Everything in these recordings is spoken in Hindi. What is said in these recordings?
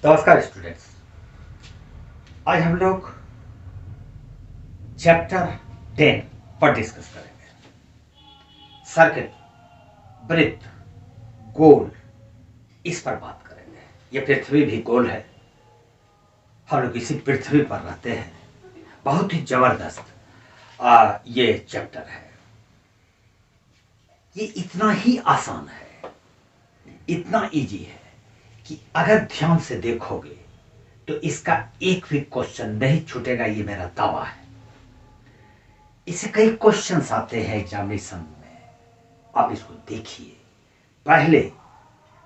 नमस्कार स्टूडेंट्स। आज हम लोग चैप्टर 10 पर डिस्कस करेंगे। सर्किल, वृत्त, गोल, इस पर बात करेंगे। ये पृथ्वी भी गोल है, हम लोग इसी पृथ्वी पर रहते हैं। बहुत ही जबरदस्त ये चैप्टर है। ये इतना ही आसान है, इतना इजी है कि अगर ध्यान से देखोगे तो इसका एक भी क्वेश्चन नहीं छूटेगा, ये मेरा दावा है। इससे कई क्वेश्चंस आते हैं एग्जामिनेशन में, आप इसको देखिए। पहले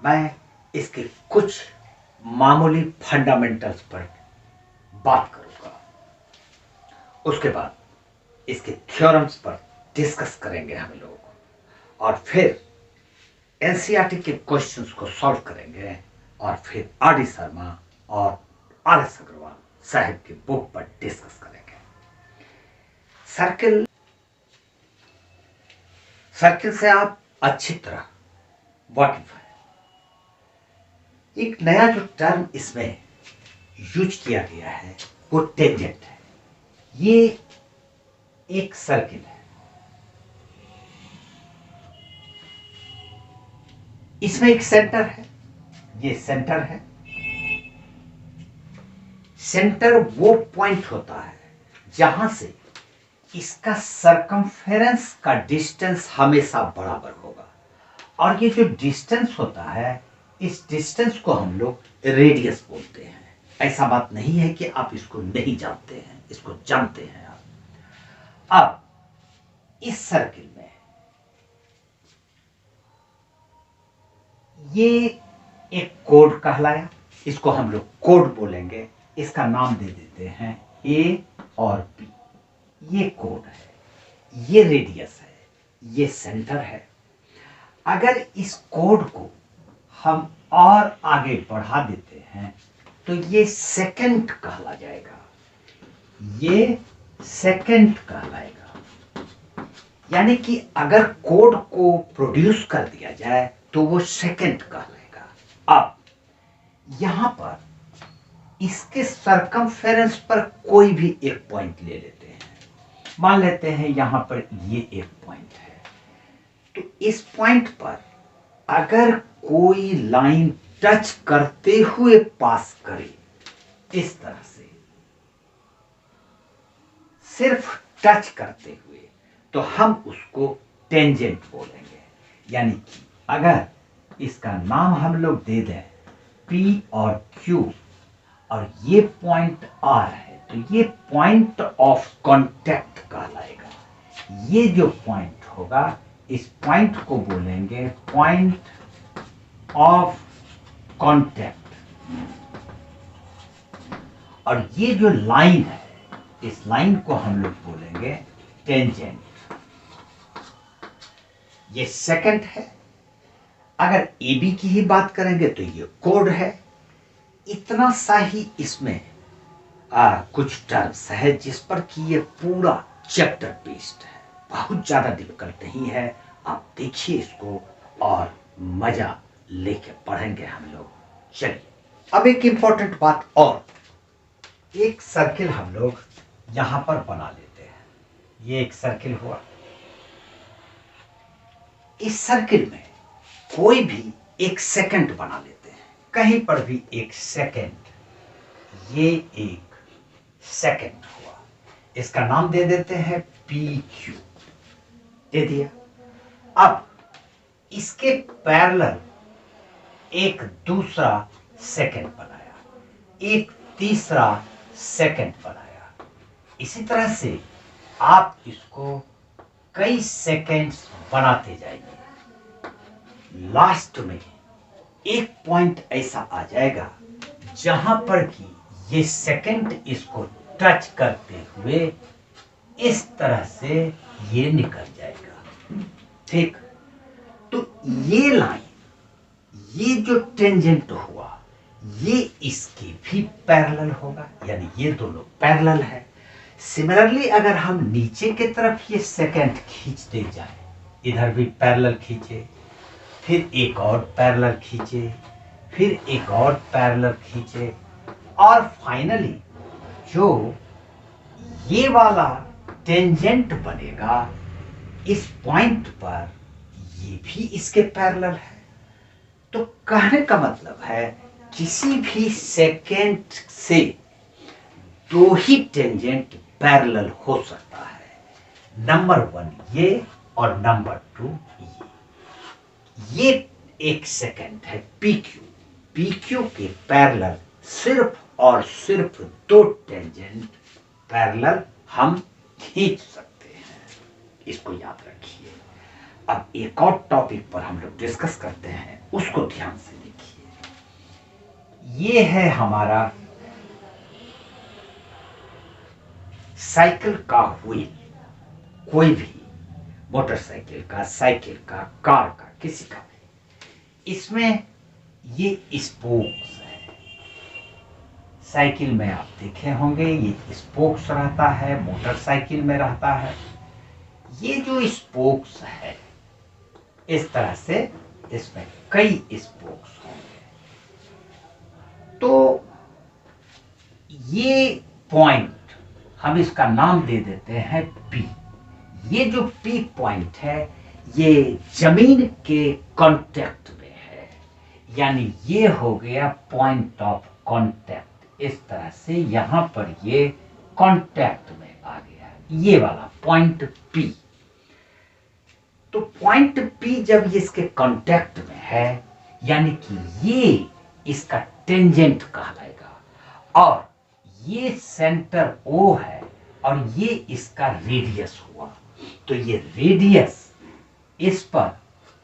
मैं इसके कुछ मामूली फंडामेंटल्स पर बात करूंगा, उसके बाद इसके थ्योरम्स पर डिस्कस करेंगे हम लोग, और फिर एनसीईआरटी के क्वेश्चंस को सॉल्व करेंगे, और फिर आर डी शर्मा और आर एस अग्रवाल साहब की बुक पर डिस्कस करेंगे। सर्किल, सर्किल से आप अच्छी तरह वाकिफ है। एक नया जो टर्म इसमें यूज किया गया है वो टेंजेंट है। ये एक सर्किल है, इसमें एक सेंटर है, ये सेंटर है। सेंटर वो पॉइंट होता है जहां से इसका सरकमफेरेंस का डिस्टेंस हमेशा बराबर होगा, और ये जो डिस्टेंस होता है, इस डिस्टेंस को हम लोग रेडियस बोलते हैं। ऐसा बात नहीं है कि आप इसको नहीं जानते हैं, इसको जानते हैं आप। अब इस सर्किल में ये एक कोड कहलाया, इसको हम लोग कोड बोलेंगे। इसका नाम दे देते हैं ए और बी। ये कोड है, ये रेडियस है, ये सेंटर है। अगर इस कोड को हम और आगे बढ़ा देते हैं तो ये सेकंड कहला जाएगा, ये सेकंड कहलाएगा। यानी कि अगर कोड को प्रोड्यूस कर दिया जाए तो वो सेकंड कहलाएगा। अब यहां पर इसके सरकमफेरेंस पर कोई भी एक पॉइंट ले लेते हैं। मान लेते हैं यहां पर ये एक पॉइंट है, तो इस पॉइंट पर अगर कोई लाइन टच करते हुए पास करे, इस तरह से सिर्फ टच करते हुए, तो हम उसको टेंजेंट बोलेंगे। यानी कि अगर इसका नाम हम लोग दे दें P और Q, और ये पॉइंट R है, तो ये पॉइंट ऑफ कांटेक्ट कहलाएगा। ये जो पॉइंट होगा, इस पॉइंट को बोलेंगे पॉइंट ऑफ कांटेक्ट, और ये जो लाइन है, इस लाइन को हम लोग बोलेंगे टेंजेंट। ये सेकंड है। अगर ए बी की ही बात करेंगे तो ये कोड है। इतना सा ही इसमें कुछ टर्म्स है जिस पर कि ये पूरा चैप्टर बेस्ड है, बहुत ज्यादा डिफिकल्ट नहीं है। आप देखिए इसको और मजा लेके पढ़ेंगे हम लोग। चलिए, अब एक इंपॉर्टेंट बात और, एक सर्किल हम लोग यहां पर बना लेते हैं। ये एक सर्किल हुआ। इस सर्किल में कोई भी एक सेकंड बना लेते हैं, कहीं पर भी एक सेकंड। ये एक सेकंड हुआ, इसका नाम दे देते हैं PQ, दे दिया। अब इसके पैरेलल एक दूसरा सेकंड बनाया, एक तीसरा सेकंड बनाया। इसी तरह से आप इसको कई सेकंड्स बनाते जाइए। लास्ट में एक पॉइंट ऐसा आ जाएगा जहां पर कि ये सेकंड इसको टच करते हुए इस तरह से ये निकल जाएगा। ठीक, तो ये लाइन, ये जो टेंजेंट हुआ, ये इसके भी पैरेलल होगा, यानी ये दोनों पैरेलल है। सिमिलरली अगर हम नीचे की तरफ ये सेकंड खींचते जाए, इधर भी पैरेलल खींचे, फिर एक और पैरेलल खींचे, फिर एक और पैरेलल खींचे, और फाइनली जो ये वाला टेंजेंट बनेगा इस पॉइंट पर, ये भी इसके पैरेलल है। तो कहने का मतलब है किसी भी सेकेंड से दो ही टेंजेंट पैरेलल हो सकता है, नंबर 1 ये और नंबर 2 ये एक सेकेंड है PQ। PQ के पैरेलल सिर्फ और सिर्फ दो टेंजेंट पैरेलल हम खींच सकते हैं, इसको याद रखिए। अब एक और टॉपिक पर हम लोग डिस्कस करते हैं, उसको ध्यान से देखिए। ये है हमारा साइकिल का व्हील, कोई भी मोटरसाइकिल का, साइकिल का, कार का, किसी का भी। इसमें ये स्पोक्स है। साइकिल में आप देखे होंगे ये स्पोक्स रहता है, मोटरसाइकिल में रहता है। ये जो स्पोक्स है इस तरह से इसमें कई स्पोक्स होंगे। तो ये पॉइंट हम इसका नाम दे देते हैं P। ये जो P पॉइंट है ये जमीन के कांटेक्ट में है, यानी ये हो गया पॉइंट ऑफ कांटेक्ट। इस तरह से यहां पर ये कांटेक्ट में आ गया, ये वाला पॉइंट P। तो पॉइंट P जब ये इसके कांटेक्ट में है, यानी कि ये इसका टेंजेंट कहलाएगा, और ये सेंटर O है और ये इसका रेडियस हुआ। तो ये रेडियस इस पर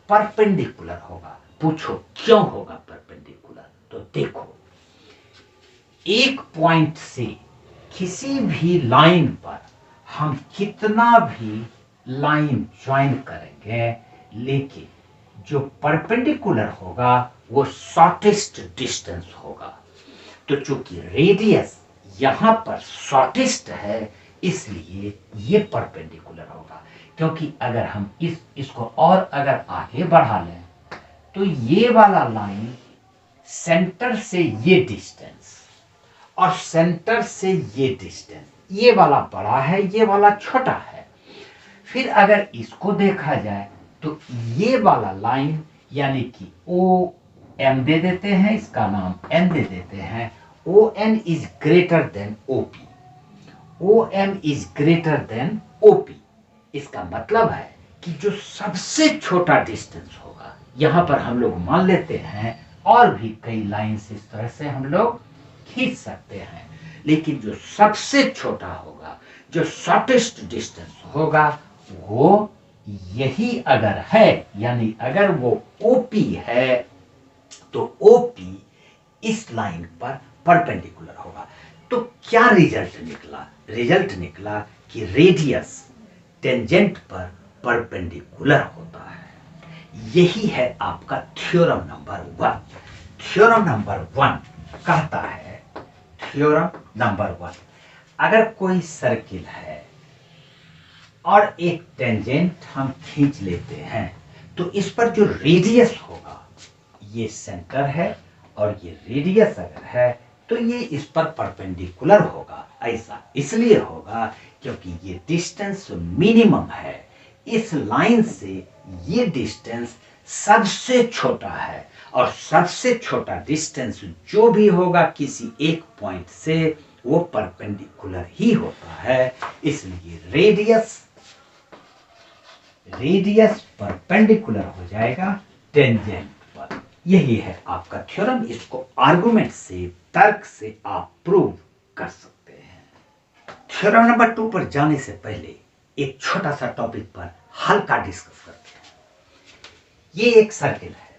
परपेंडिकुलर होगा। पूछो क्यों होगा परपेंडिकुलर? तो देखो, एक पॉइंट से किसी भी लाइन पर हम कितना भी लाइन ज्वाइन करेंगे, लेकिन जो परपेंडिकुलर होगा वो शॉर्टेस्ट डिस्टेंस होगा। तो चूंकि रेडियस यहां पर शॉर्टेस्ट है, इसलिए ये परपेंडिकुलर होगा। क्योंकि अगर हम इसको और अगर आगे बढ़ा लें तो ये वाला लाइन सेंटर से ये डिस्टेंस और सेंटर से ये डिस्टेंस, ये वाला बड़ा है, ये वाला छोटा है। फिर अगर इसको देखा जाए तो ये वाला लाइन यानी कि OM दे देते हैं, इसका नाम N दे देते हैं। ON is greater than OP। OM is greater than OP। इसका मतलब है कि जो सबसे छोटा डिस्टेंस होगा, यहां पर हम लोग मान लेते हैं और भी कई लाइंस इस तरह से हम लोग खींच सकते हैं, लेकिन जो सबसे छोटा होगा, जो शॉर्टेस्ट डिस्टेंस होगा, वो यही अगर है, यानी अगर वो OP है तो OP इस लाइन पर परपेंडिकुलर होगा। तो क्या रिजल्ट निकला? रिजल्ट निकला कि रेडियस टेंजेंट पर परपेंडिकुलर होता है। यही है आपका थ्योरम नंबर 1। थ्योरम नंबर 1 कहता है, थ्योरम नंबर 1, अगर कोई सर्किल है और एक टेंजेंट हम खींच लेते हैं, तो इस पर जो रेडियस होगा, ये सेंटर है और ये रेडियस अगर है तो ये इस पर परपेंडिकुलर होगा। ऐसा इसलिए होगा क्योंकि ये डिस्टेंस मिनिमम है। इस लाइन से ये डिस्टेंस सबसे छोटा है, और सबसे छोटा डिस्टेंस जो भी होगा किसी एक पॉइंट से, वो परपेंडिकुलर ही होता है। इसलिए रेडियस परपेंडिकुलर हो जाएगा टेंजेंट पर। यही है आपका थ्योरम। इसको आर्गुमेंट से, तर्क से आप प्रूव कर सकते हैं। थ्योरम नंबर 2 पर जाने से पहले एक छोटा सा टॉपिक पर हल्का डिस्कस करते हैं। ये एक सर्किल है,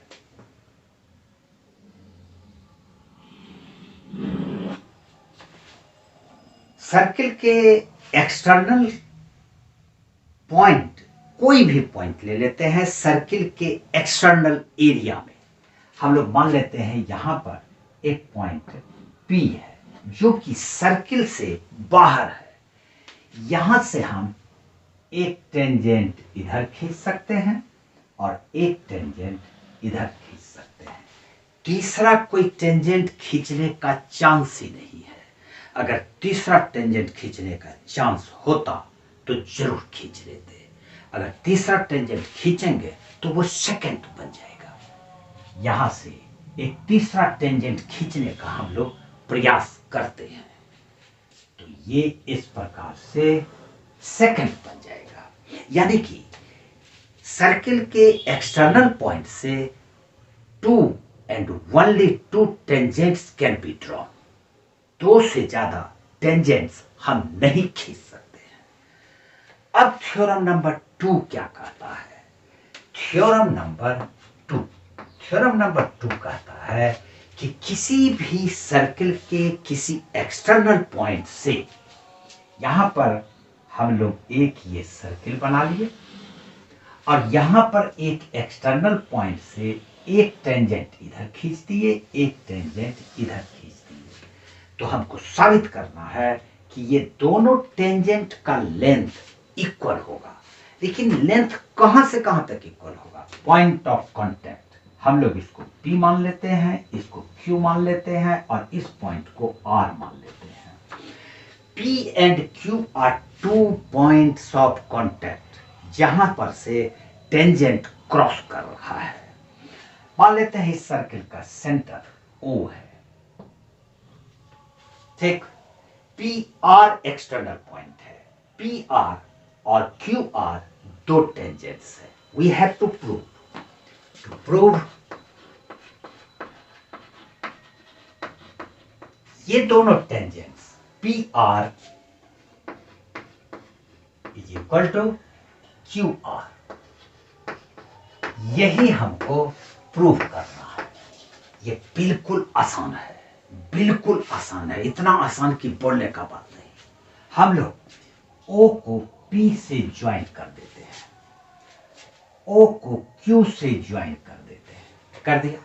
सर्किल के एक्सटर्नल पॉइंट, कोई भी पॉइंट ले लेते हैं सर्किल के एक्सटर्नल एरिया में। हम लोग मान लेते हैं यहां पर एक पॉइंट P है जो कि सर्किल से बाहर है। यहां से हम एक टेंजेंट इधर खींच सकते हैं और एक टेंजेंट इधर खींच सकते हैं। तीसरा कोई टेंजेंट खींचने का चांस ही नहीं है। अगर तीसरा टेंजेंट खींचने का चांस होता तो जरूर खींच लेते। अगर तीसरा टेंजेंट खींचेंगे तो वो सेकंड बन जाएगा। यहां से एक तीसरा टेंजेंट खींचने का हम लोग प्रयास करते हैं तो ये इस प्रकार से सेकंड बन जाएगा। यानी कि सर्किल के एक्सटर्नल पॉइंट से 2 and only 2 tangents can be drawn। 2 से ज्यादा टेंजेंट्स हम नहीं खींच सकते हैं। अब थ्योरम नंबर 2 क्या कहता है? थ्योरम नंबर 2 कहता है कि किसी भी सर्किल के किसी एक्सटर्नल पॉइंट से, यहां पर हम लोग एक ये सर्किल बना लिए और यहां पर एक एक्सटर्नल पॉइंट से एक टेंजेंट इधर खींच दिए, एक टेंजेंट इधर खींच दिए। तो हमको साबित करना है कि ये दोनों टेंजेंट का लेंथ इक्वल होगा। लेकिन लेंथ कहां से कहां तक इक्वल होगा? Point of contact. हम लोग इसको P मान लेते हैं, इसको Q मान लेते हैं और इस पॉइंट को R मान लेते हैं। P and Q are 2 points of contact जहां पर से टेंजेंट क्रॉस कर रहा है। मान लेते हैं इस सर्किल का सेंटर O है, ठीक। PR एक्सटर्नल पॉइंट है। PR और QR दो टेंजेंट्स है। वी हैव टू प्रूव ये दोनों tangents PR is equal to QR, यही हमको प्रूव करना है। ये बिल्कुल आसान है, बिल्कुल आसान है, इतना आसान कि बोलने का बात नहीं। हम लोग O को P से ज्वाइन कर देते हैं, O को Q से ज्वाइन कर देते हैं, कर दिया,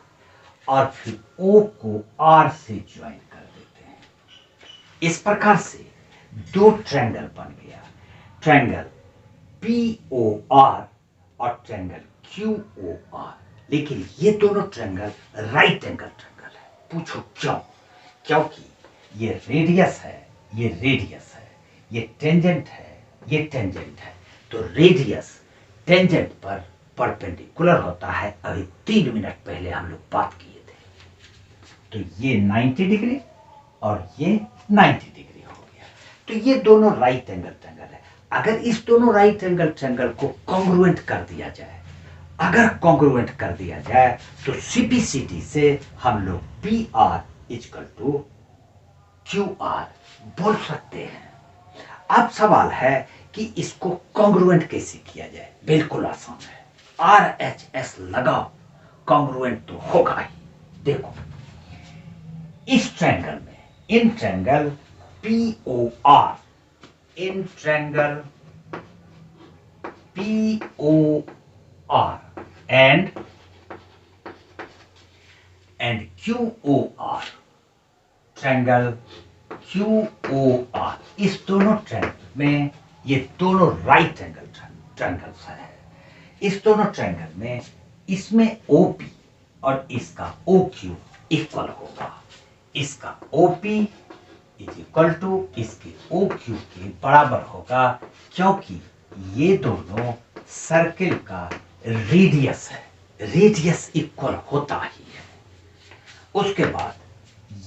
और फिर O को R से ज्वाइन कर देते हैं। इस प्रकार से दो ट्रायंगल बन गया, ट्रायंगल POR और ट्रायंगल QOR। लेकिन ये दोनों ट्रायंगल राइट एंगल ट्रायंगल है। पूछो क्यों? क्योंकि ये रेडियस है, ये रेडियस है, ये टेंजेंट है, ये टेंजेंट है। तो रेडियस टेंजेंट पर परपेंडिकुलर होता है। अभी 3 मिनट पहले हम लोग बात किए थे। तो ये 90 डिग्री और ये 90 डिग्री हो गया। तो ये दोनों राइट एंगल ट्रायंगल है। अगर इस दोनों राइट एंगल ट्रायंगल को कॉन्ग्रुएंट कर दिया जाए, अगर कॉन्ग्रुएंट कर दिया जाए तो सीपीसीटी से हम लोग PR इक्वल टू QR बोल सकते हैं। अब सवाल है कि इसको कॉन्ग्रुएंट कैसे किया जाए? बिल्कुल आसान है, RHS लगाओ, कॉन्ग्रुएंट तो होगा ही। देखो इस ट्रायंगल में, in triangle POR, in triangle POR and QOR, triangle QOR, इस दोनों ट्रायंगल में ये दोनों राइट एंगल ट्रायंगल्स है। इस दोनों ट्रायंगल में इसमें OP और इसका OQ इक्वल होगा। इसका OP इज इक्वल टू इसके OQ के बराबर होगा, क्योंकि ये दोनों सर्किल का रेडियस है। रेडियस इक्वल होता ही है। उसके बाद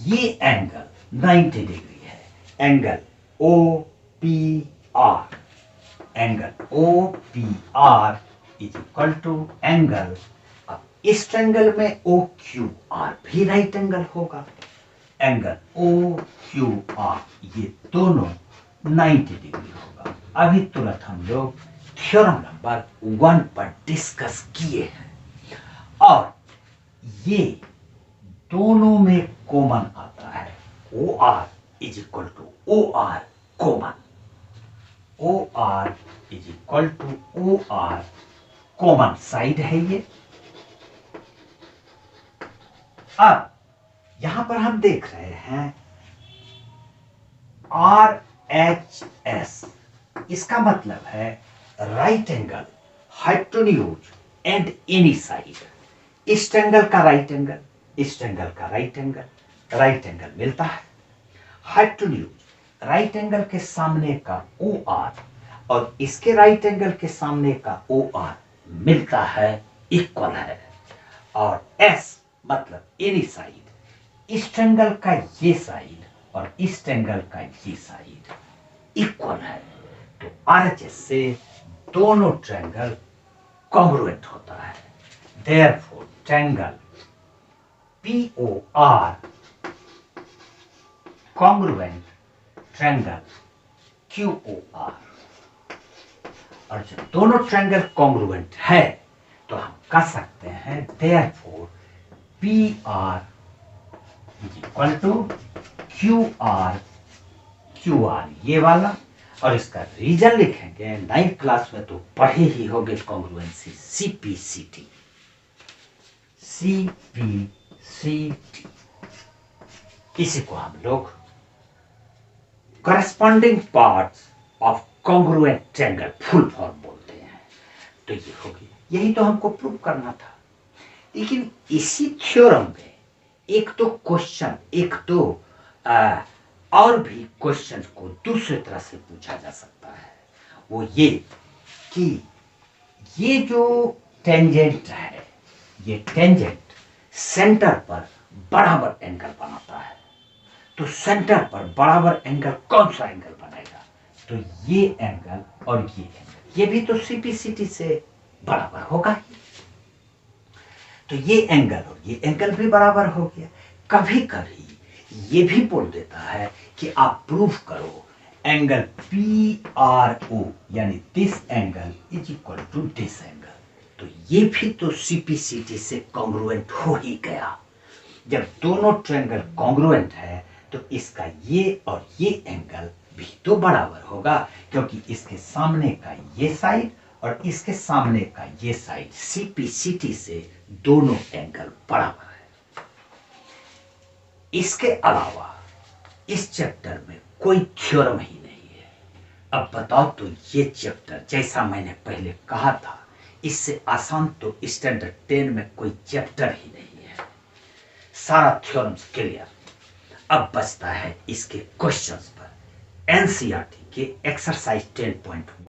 ये एंगल 90 डिग्री है, angle OPR, angle OPR is equal to angle, अब इस ट्रायंगल में OQR भी राइट एंगल होगा, एंगल OQR ये दोनों 90 डिग्री होगा। अभी तुरंत हम लोग थ्योरम नंबर 1 पर डिस्कस किए हैं और ये दोनों में कॉमन आता है। OR is equal to OR common, OR is equal to OR common side है ये। अब यहां पर हम देख रहे हैं RHS, इसका मतलब है right angle, hypotenuse and any side. इस ट्रायंगल का राइट एंगल, इस ट्रायंगल का राइट एंगल मिलता है। हाइपोटेन्यूज राइट एंगल के सामने का ओ आर और इसके राइट एंगल के सामने का ओ आर मिलता है, इक्वल है। और एस मतलब एनी साइड, इस ट्रायंगल का ये साइड और इस ट्रायंगल का ये साइड इक्वल है। तो आरएचएस से दोनों ट्रायंगल कॉन्ग्रुएंट होता है। Therefore triangle POR congruent triangle QOR। और जब दोनों ट्रायंगल कॉन्ग्रुएंट है तो हम कह सकते हैं therefore PR equal to QR ये वाला। और इसका रीजन लिखेंगे 9th क्लास में तो पढ़े ही होंगे कॉन्ग्रुएंसी, CPCT। इसी को हम लोग corresponding parts of congruent triangle full form बोलते हैं। तो ये होगी, यही तो हमको प्रूव करना था। लेकिन इसी थ्योरम में एक तो क्वेश्चन, एक तो और भी क्वेश्चन को दूसरी तरह से पूछा जा सकता है। वो ये कि ये जो टेंजेंट है, ये टेंजेंट सेंटर पर बराबर एंगल बनाता है। तो सेंटर पर बराबर एंगल कौन सा एंगल बनेगा? तो ये एंगल और ये एंगल, ये भी तो CPCT से बराबर होगा ही। तो ये एंगल और ये एंगल भी बराबर हो गया। कभी कभी ये भी बोल देता है कि आप प्रूफ करो एंगल PRO यानी this angle is equal to this angle. तो ये भी तो CPCT से कॉन्ग्रुएंट हो ही गया। जब दोनों ट्रायंगल कॉन्ग्रुएंट है तो इसका ये और ये एंगल भी तो बराबर होगा, क्योंकि इसके सामने का ये साइड और इसके सामने का ये साइड CPCT से दोनों एंगल बराबर है। इसके अलावा इस चैप्टर में कोई थ्योरम ही नहीं है। अब बताओ तो ये चैप्टर, जैसा मैंने पहले कहा था, इससे आसान तो स्टैंडर्ड 10 में कोई चैप्टर ही नहीं है। सारा थ्योरम्स क्लियर। अब बचता है इसके क्वेश्चंस पर। NCERT के एक्सरसाइज 10.1